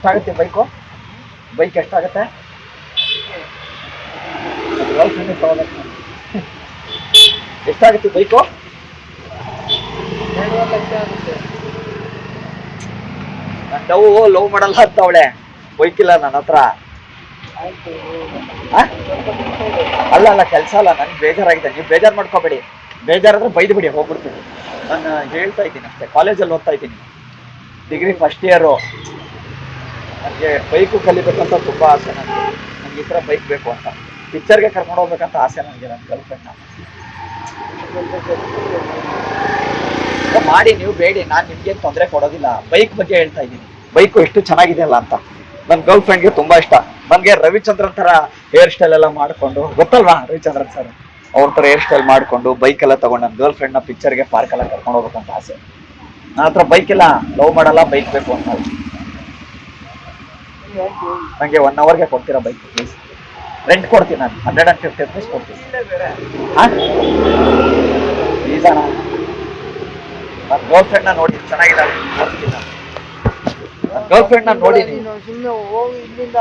ಎಷ್ಟಾಗುತ್ತೆ bike? Bike ಎಷ್ಟಾಗುತ್ತೆ? ಎಷ್ಟಾಗುತ್ತೆ ಬೈಕು? 2.5 ಲಕ್ಷ ಆಗುತ್ತೆ. ನನ್ನ ಲವ್ ಮಾಡಲ್ಲ ಅಂತ ಅವಳೆ. ಬೈಕ್ ಇಲ್ಲ ನನ್ನ ಹತ್ರ. ಆಯ್ತು, ಅಲ್ಲ ಕೆಲಸ ಅಲ್ಲ, ನನ್ಗೆ ಬೇಜಾರಾಗಿದೆ. ನೀವು ಬೇಜಾರು ಮಾಡ್ಕೋಬೇಡಿ. ಬೇಜಾರಾದ್ರೆ ಬೈದು ಬಿಡಿ, ಹೋಗ್ಬಿಡ್ತೀನಿ. ನಾನು ಹೇಳ್ತಾ ಇದ್ದೀನಿ ಅಷ್ಟೇ. ಕಾಲೇಜಲ್ಲಿ ಓದ್ತಾ ಇದ್ದೀನಿ, ಡಿಗ್ರಿ ಫಸ್ಟ್ ಇಯರು. ನನಗೆ ಬೈಕು ಕಲಿಬೇಕಂತ ತುಂಬ ಆಸೆ. ನನಗೆ ಈ ಥರ ಬೈಕ್ ಬೇಕು ಅಂತ. ಪಿಕ್ಚರ್ಗೆ ಕರ್ಕೊಂಡು ಹೋಗ್ಬೇಕಂತ ಆಸೆ ನನಗೆ, ನನ್ನ ಗರ್ಲ್ಫ್ರೆಂಡ್ನ. ಮಾಡಿ, ನೀವು ಬೇಡಿ, ನಾನು ನಿಮ್ಗೇನು ತೊಂದರೆ ಕೊಡೋದಿಲ್ಲ. ಬೈಕ್ ಬಗ್ಗೆ ಹೇಳ್ತಾ ಇದ್ದೀನಿ. ಬೈಕು ಎಷ್ಟು ಚೆನ್ನಾಗಿದೆ ಅಲ್ಲ ಅಂತ. ನನ್ನ ಗರ್ಲ್ ಫ್ರೆಂಡ್ಗೆ ತುಂಬ ಇಷ್ಟ. ನನಗೆ ರವಿಚಂದ್ರನ್ ಥರ ಹೇರ್ ಸ್ಟೈಲ್ ಎಲ್ಲ ಮಾಡಿಕೊಂಡು, ಗೊತ್ತಲ್ವಾ ರವಿಚಂದ್ರನ್ ಸರ್, ಅವ್ರ ಥರ ಹೇರ್ ಸ್ಟೈಲ್ ಮಾಡಿಕೊಂಡು ಬೈಕ್ ಎಲ್ಲ ತೊಗೊಂಡು ನನ್ನ ಗರ್ಲ್ ಫ್ರೆಂಡ್ನ ಪಿಕ್ಚರ್ಗೆ ಪಾರ್ಕೆಲ್ಲ ಕರ್ಕೊಂಡು ಹೋಗ್ಬೇಕಂತ ಆಸೆ. ನನ್ನ ಹತ್ರ ಬೈಕ್ ಇಲ್ಲ, ಲವ್ ಮಾಡಲ್ಲ, ಬೈಕ್ ಬೇಕು ಅಂತ. ನನಗೆ 1 ಅವರ್ಗೆ ಕೊಡ್ತೀರಾ ಬೈಕ್ ಪ್ಲೀಸ್? ರೆಂಟ್ ಕೊಡ್ತೀನಿ ನಾನು, 150 ರುಪೀಸ್ ಕೊಡ್ತೀನಿ. ಪ್ಲೀಸ್ ಅಣ್ಣ, ನನ್ನ ಗರ್ಲ್ ಫ್ರೆಂಡ್ನ ನೋಡಿ ಚೆನ್ನಾಗಿದ್ದಾಳೆ. ನನ್ನ ಗರ್ಲ್ ಫ್ರೆಂಡ್ನ ನೋಡಿ ಸುಮ್ಮನೆ ಹೋಗಿ ಇಲ್ಲಿಂದ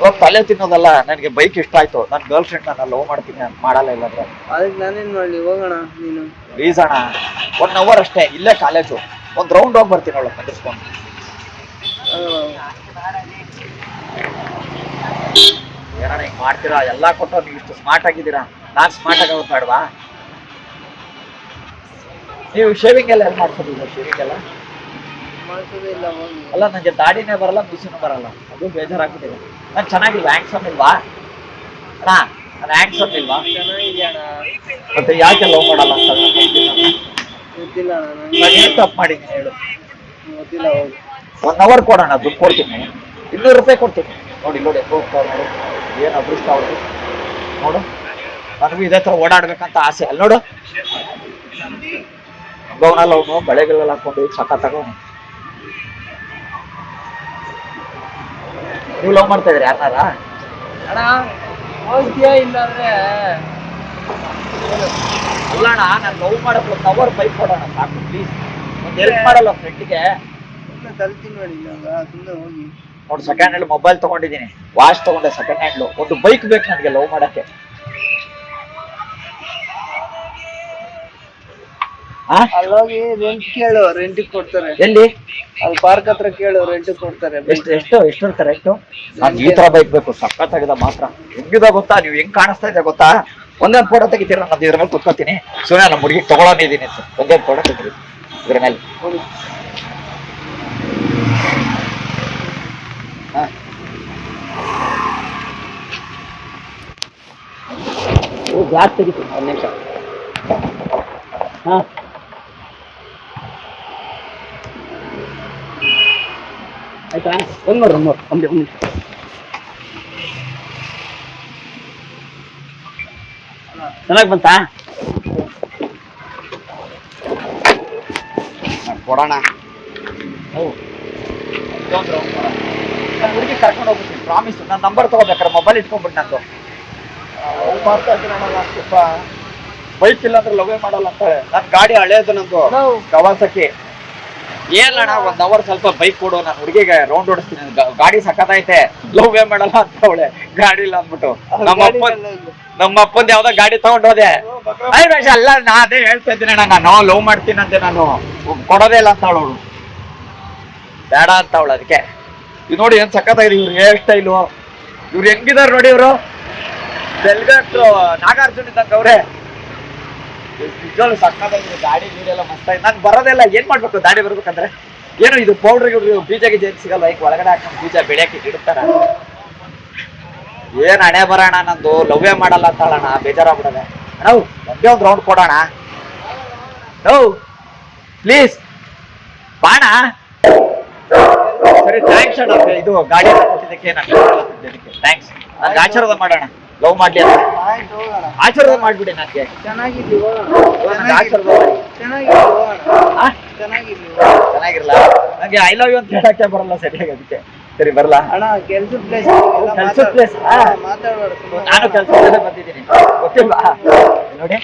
ಹೋಗಿ ತಲೆ ತಿನ್ನೋದಲ್ಲ. ನನಗೆ ಬೈಕ್ ಇಷ್ಟ ಆಯ್ತು. ನನ್ನ ಗರ್ಲ್ ಫ್ರೆಂಡ್ ನಾನು ಲವ್ ಮಾಡ್ತೀನಿ, ನಾನು ಮಾಡಲ್ಲ. ಇಲ್ಲಾಂದ್ರೆ ಅದಕ್ಕೆ ನಾನೇನು ಮಾಡಲಿ? ಹೋಗೋಣ ನೀನು. ಪ್ಲೀಸ್ ಅಣ್ಣ, 1 ಅವರ್ ಅಷ್ಟೇ, ಇಲ್ಲೇ ಕಾಲೇಜು. ಒಂದು ರೌಂಡ್ ಹೋಗಿ ಬರ್ತೀನಿ ಅವಳು ಕಟ್ಟಿಸ್ಕೊಂಡು. ಏನಣ್ಣ ಹಿಂಗೆ ಮಾಡ್ತೀರಾ? ಎಲ್ಲ ಕೊಟ್ಟು ನೀವು ಇಷ್ಟು ಸ್ಮಾರ್ಟ್ ಆಗಿದ್ದೀರಾ, ನಾನು ಸ್ಮಾರ್ಟ್ ಆಗೋದು ಬೇಡವಾ? ನೀವು ಶೇವಿಂಗ್ ಎಲ್ಲ ಮಾಡ್ಸೋದಿಲ್ಲ? ಶೇವಿಂಗ್ ಎಲ್ಲ ಮಾಡಿಸೋದಿಲ್ಲ. ಅಲ್ಲ, ನನಗೆ ದಾಡಿನೇ ಬರಲ್ಲ, ಮೀಸನೂ ಬರಲ್ಲ. ಅದು ಬೇಜಾರಾಗ್ಬಿಟ್ಟಿದೆ. ನಾನು ಚೆನ್ನಾಗಿಲ್ವಾ? ಹ್ಯಾಂಡ್ಸಮ್ ಇಲ್ವಾ ಅಣ್ಣ? ನಾನು ಹ್ಯಾಂಡ್ಸಮ್ ಇಲ್ವಾ? ಚೆನ್ನಾಗಿದೆ ಅಣ್ಣ. ಮತ್ತೆ ಯಾಕೆ ಲವ್ ಮಾಡಲ್ಲ ಅಂತ ಗೊತ್ತಿಲ್ಲ ಅಣ್ಣ. ನಾನು ಏನು ತಪ್ಪು ಮಾಡಿದ್ದೀನಿ ಹೇಳು? ಗೊತ್ತಿಲ್ಲ. ಹೋಗಿ 1 ಅವರ್ ಕೊಡೋಣ, ದುಡ್ಡು ಕೊಡ್ತೀನಿ. 200 ರೂಪಾಯಿ ಕೊಡ್ತೀನಿ. ನೋಡಿ ಹೋಗ್ತಾ ನೋಡು, ಏನು ಅದೃಷ್ಟ ಅವ್ರಿಗೆ. ನೋಡು, ನನಗೂ ಇದೇ ಥರ ಓಡಾಡ್ಬೇಕಂತ ಆಸೆ. ಅಲ್ಲಿ ನೋಡು, ಅವನಲ್ಲ ಅವನು ಬಳೆಗಳೆಲ್ಲ ಹಾಕೊಂಡು ಸಖತ್ತಾಗ. ನೀವು ಲವ್ ಮಾಡ್ತಾ ಇದ್ರಿ ಯಾರನ್ನಾರ? ಅಣ್ಣ ಹೋಗ್ತೀಯಾ? ಇಲ್ಲ ಅಂದ್ರೆ ಅಲ್ಲ ಅಣ್ಣ, ನಾನು ಲವ್ ಮಾಡಕ್ಕೆ 1 ಅವರ್ ಬೈಕ್ ಕೊಡೋಣ ಸಾಕು ಪ್ಲೀಸ್. ಒಂದು ಹೆಲ್ಪ್ ಮಾಡಲ್ಲ ಫ್ರೆಂಡ್ಗೆ? ಸುಮ್ಮನೆ ತಲ್ತೀನಿ ಮಾಡಿಲ್ಲ, ಸುಮ್ಮನೆ ಹೋಗಿ. ನೋಡಿ, ಸೆಕೆಂಡ್ ಹ್ಯಾಂಡ್ ಮೊಬೈಲ್ ತೊಗೊಂಡಿದ್ದೀನಿ, ವಾಚ್ ತೊಗೊಂಡೆ ಸೆಕೆಂಡ್ ಹ್ಯಾಂಡ್ಲು. ಒಂದು ಬೈಕ್ ಬೇಕು ನನಗೆ ಲವ್ ಮಾಡೋಕ್ಕೆ. ಅಲ್ಲೋಗಿ ರೆಂಟ್ ಕೇಳು, ರೆಂಟಿಗೆ ಕೊಡ್ತಾರೆ. ಎಲ್ಲಿ? ಅಲ್ಲಿ ಪಾರ್ಕ್ ಹತ್ರ ಕೇಳು, ರೆಂಟಿಗೆ ಕೊಡ್ತಾರೆ. ಎಷ್ಟು ಕರೆಕ್ಟು? ನಾನು ಈ ಥರ ಬೈಕ್ ಬೇಕು, ಸಖತ್ತಾಗಿದೆ ಮಾತ್ರ. ಹೆಂಗಿದೆ ಗೊತ್ತಾ? ನೀವು ಹೆಂಗ್ ಕಾಣಿಸ್ತಾ ಇದೆ ಗೊತ್ತಾ? ಒಂದೊಂದು ಫೋಟೋ ತೆಗಿತೀರ, ನಾನು ಇದ್ರ ಮೇಲೆ ಕುತ್ಕೋತೀನಿ. ಸುಮ್ಮನೆ ನಮ್ಮ ಹುಡುಗಿಗೆ ತೊಗೊಳೋನಿದ್ದೀನಿ, ಒಂದೊಂದು ಫೋಟೋ ತೆಗಿರಿ ಇದ್ರ ಮೇಲೆ. ಗ್ಲಾಸ್ ತೆಗಿತೀನಿ, 1 ನಿಮಿಷ. ಹಾಂ, ಆಯ್ತಾ? ಒಂದು ನಿಮಿಷ. ಚೆನ್ನಾಗಿ ಬಂತಾ? ಕೊಡೋಣ. ಹುಡುಗಿ ಕರ್ಕೊಂಡು ಹೋಗ್ಬಿಡ್ತೀನಿ, ಪ್ರಾಮಿಸ್. ನಾನು ನಂಬರ್ ತೊಗೋಬೇಕಾರೆ ಮೊಬೈಲ್ ಇಟ್ಕೊಂಡ್ಬಿಟ್ಟು ನಂದು ಮಾಡ್ತಾ ಇದ್ದೀನಿ. ಸ್ವಲ್ಪ ಬೈಕ್ ಇಲ್ಲ ಅಂದ್ರೆ ಲವ್ವೇ ಮಾಡಲ್ಲ ಅಂತಾಳೆ. ನನ್ನ ಗಾಡಿ ಹಳೇದು, ನಂದು ಕವಾಸಕಿ. ಏನಣ್ಣ 1 ಅವರ್ ಸ್ವಲ್ಪ ಬೈಕ್ ಕೊಡು, ನಾನು ಹುಡುಗಿಗೆ ರೌಂಡ್ ಓಡಿಸ್ತೀನಿ. ಗಾಡಿ ಸಖತ್ತೈತೆ, ಲವ್ವೇ ಮಾಡಲ್ಲ ಅಂತ ಅವಳೆ. ಗಾಡಿ ಇಲ್ಲ ಅಂದ್ಬಿಟ್ಟು ನಮ್ಮ ಅಪ್ಪಂದು ಯಾವ್ದೋ ಗಾಡಿ ತಗೊಂಡೋದೆ. ಅಲ್ಲ, ನಾ ಅದೇ ಹೇಳ್ತಾ ಇದ್ದೀನಿ ಅಣ್ಣ, ನಾನು ಲವ್ ಮಾಡ್ತೀನಂತೆ, ನಾನು ಕೊಡೋದೇ ಇಲ್ಲ ಅಂತ ಅವಳು. ಬೇಡ ಅಂತ ಅವಳು. ಅದಕ್ಕೆ ಇದು ನೋಡಿ ಏನ್ ಸಖತ್ತಾಗಿದೆ ಇವ್ರು ಹೇರ್ ಸ್ಟೈಲು. ಇವ್ರು ಹೆಂಗಿದಾರೆ ನೋಡಿ, ಇವರು ಬೆಲ್ಗಟ್ಟು ನಾಗಾರ್ಜುನ ಇದ್ದಂಗೆ ಅವ್ರೆ. ನಿಜವಾಗ್ಲೂ ಸಕ್ಕತ್ತಾಗಿದೆ. ಗಾಡಿ ಗೀಡೆಲ್ಲ ಮಸ್ತಾಗಿದೆ. ನಾನು ಬರೋದೆಲ್ಲ ಏನ್ ಮಾಡ್ಬೇಕು ದಾಡಿ ಬರ್ಬೇಕಂದ್ರೆ? ಏನು ಇದು ಪೌಡ್ರಿಗೆ ಬೀಜ ಸಿಗಲ್ಲ, ಈಗ ಒಳಗಡೆ ಹಾಕೊಂಡು ಬೀಜ ಬೆಳೆಯಕ್ಕೆ ಇಡ್ತಾರ. ಏನ್ ಹಣೆ ಬರೋಣ, ನಂದು ಲವ್ವೇ ಮಾಡಲ್ಲ ಅಂತ ಹೇಳೋಣ. ಬೇಜಾರಾಗ್ಬಿಡದೆ. ನಾವು ಒಂದೇ ಒಂದು ರೌಂಡ್ ಕೊಡೋಣ. ಪ್ಲೀಸ್ ಬಾಣ. ಸರಿ, ಥ್ಯಾಂಕ್ಸ್ ಅಣ್ಣ. ಇದು ಗಾಡಿ ಕೊಟ್ಟಿದ್ದಕ್ಕೆ ಥ್ಯಾಂಕ್ಸ್. ನನ್ಗೆ ಆಶೀರ್ವಾದ ಮಾಡೋಣ, ಲವ್ ಮಾಡ್ಲಿ ಅಂತ. ಆಶೀರ್ವಾದ ಮಾಡ್ಬಿಡಿ ನನಗೆ. ಚೆನ್ನಾಗಿರಲ್ಲ ನನಗೆ. ಐ ಲವ್ ಯು ಅಂತ ಹೇಳಕ್ಕೆ ಬರಲ್ಲ ಸರಿಯಾಗಿ, ಅದಕ್ಕೆ. ಸರಿ, ಬರಲ್ಲ ಅಣ್ಣ. ಕೆಲ್ಸದ ಪ್ಲೇಸ್ ಮಾತಾಡ್ಬಾರ್ದು. ನಾನು ಕೆಲಸದಲ್ಲೇ ಬಂದಿದ್ದೀನಿ, ಗೊತ್ತಿಲ್ವಾ? ನೋಡಿ,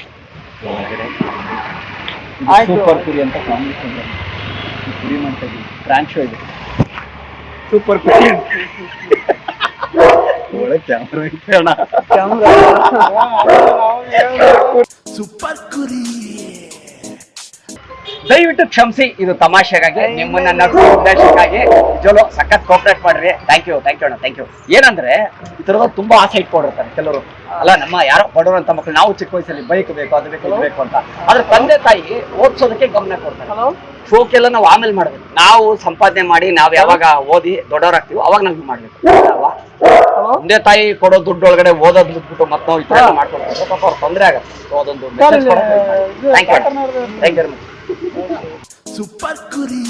ಸೂಪರ್ ಪುರಿ ಅಂತ ಕಾಂಬಿನೇಷನ್ ಪುರಿ ಮಾಡ್ತಾ ಇದ್ದೀವಿ. ಫ್ರಾಂಚ್ ಶೋ ಇದೆ. ಸೂಪರ್ ಒಳ್ಳೆ ಕ್ಯಾಮ್ರಾ ಐತೆ ಅಣ್ಣ. ಸೂಪರ್ ಕುರಿ. ದಯವಿಟ್ಟು ಕ್ಷಮಿಸಿ, ಇದು ತಮಾಷೆಗಾಗಿ ನಿಮ್ಮನ್ನ ನಡ್ಸೋ ಉದ್ದೇಶಕ್ಕಾಗಿ ನಿಜವೂ ಸಖತ್ ಕೋಆಪರೇಟ್ ಮಾಡ್ರಿ. ಥ್ಯಾಂಕ್ ಯು ಅಣ್ಣ, ಥ್ಯಾಂಕ್ ಯು. ಏನಂದ್ರೆ ಈ ತರದ ತುಂಬಾ ಆಸೆ ಇಟ್ಕೊಂಡಿರ್ತಾರೆ ಕೆಲವರು. ಅಲ್ಲ, ನಮ್ಮ ಯಾರೋ ಬಡವರಂತ ಮಕ್ಕಳು, ನಾವು ಚಿಕ್ಕ ವಯಸ್ಸಲ್ಲಿ ಬೈಕ್ ಬೇಕು, ಅದು ಬೇಕು, ಇದು ಬೇಕು ಅಂತ. ಆದ್ರೆ ತಂದೆ ತಾಯಿ ಓದಿಸೋದಕ್ಕೆ ಗಮನ ಕೊಡ್ತಾರೆ. ಶೋಕೆಲ್ಲ ನಾವು ಆಮೇಲೆ ಮಾಡ್ಬೇಕು. ನಾವು ಸಂಪಾದನೆ ಮಾಡಿ ನಾವ್ ಯಾವಾಗ ಓದಿ ದೊಡ್ಡವರಾಗ್ತೀವಿ ಅವಾಗ ನಾವು ಮಾಡ್ಬೇಕು ಅಲ್ವಾ? ತಂದೆ ತಾಯಿ ಕೊಡೋ ದುಡ್ಡು ಒಳಗಡೆ ಓದೋದ್ ಬಿಟ್ಬಿಟ್ಟು ಮತ್ತೆ ನಾವು ಈ ತರ ಮಾಡ್ಕೊಳ್ತಾರೆ, ಪಾಪ ಅವ್ರ ತೊಂದರೆ ಆಗುತ್ತೆ. ಅದೊಂದು ಥ್ಯಾಂಕ್ ಯು. ಸೂಪರ್ ಕುರಿ.